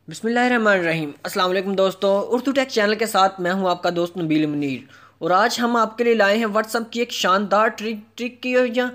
बिस्मिल्लाहिर्रहमानिर्रहीम। अस्सलाम वालेकुम दोस्तों, उर्दू टेक चैनल के साथ मैं हूं आपका दोस्त नबील मुनीर। और आज हम आपके लिए लाए हैं व्हाट्सअप की एक शानदार ट्रिक की, या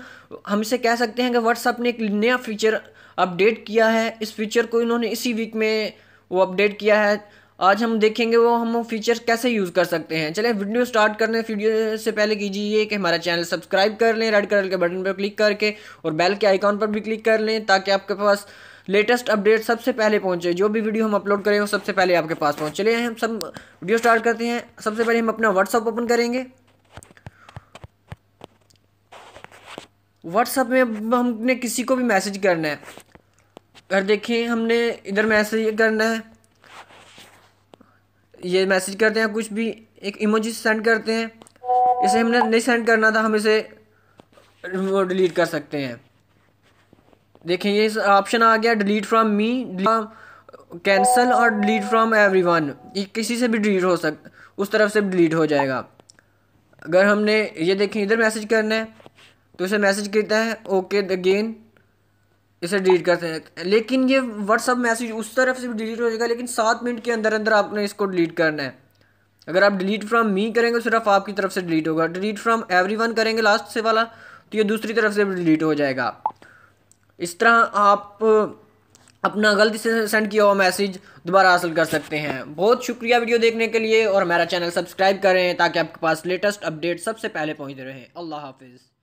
हम इसे कह सकते हैं कि व्हाट्सअप ने एक नया फीचर अपडेट किया है। इस फीचर को इन्होंने इसी वीक में वो अपडेट किया है। आज हम देखेंगे हम फीचर कैसे यूज़ कर सकते हैं। चलें वीडियो स्टार्ट करने वीडियो से पहले कीजिए कि हमारा चैनल सब्सक्राइब कर लें रेड कलर के बटन पर क्लिक करके, और बेल के आइकॉन पर भी क्लिक कर लें ताकि आपके पास लेटेस्ट अपडेट सबसे पहले पहुंचे। जो भी वीडियो हम अपलोड करें वो सबसे पहले आपके पास पहुंचे। चलिए हम सब वीडियो स्टार्ट करते हैं। सबसे पहले हम अपना व्हाट्सअप ओपन करेंगे। व्हाट्सअप में अब हमने किसी को भी मैसेज करना है। अगर देखें हमने इधर मैसेज करना है, ये मैसेज करते हैं, कुछ भी एक इमोजी सेंड करते हैं। इसे हमने नहीं सेंड करना था, हम इसे डिलीट कर सकते हैं। देखें ये ऑप्शन आ गया, डिलीट फ्रॉम मी, कैंसल और डिलीट फ्रॉम एवरीवन। ये किसी से भी डिलीट हो उस तरफ से डिलीट हो जाएगा। अगर हमने ये देखें इधर मैसेज करना है तो इसे मैसेज करता है ओके अगेन, इसे डिलीट करते हैं। लेकिन ये व्हाट्सअप मैसेज उस तरफ से भी डिलीट हो जाएगा, लेकिन 7 मिनट के अंदर अंदर आपने इसको डिलीट करना है। अगर आप डिलीट फ्रॉम मी करेंगे सिर्फ आपकी तरफ से डिलीट होगा, डिलीट फ्रॉम एवरीवन करेंगे लास्ट से वाला तो ये दूसरी तरफ से भी डिलीट हो जाएगा। इस तरह आप अपना गलती से सेंड किया हुआ मैसेज दोबारा हासिल कर सकते हैं। बहुत शुक्रिया वीडियो देखने के लिए, और हमारा चैनल सब्सक्राइब करें ताकि आपके पास लेटेस्ट अपडेट सबसे पहले पहुंचते रहे। अल्लाह हाफिज़।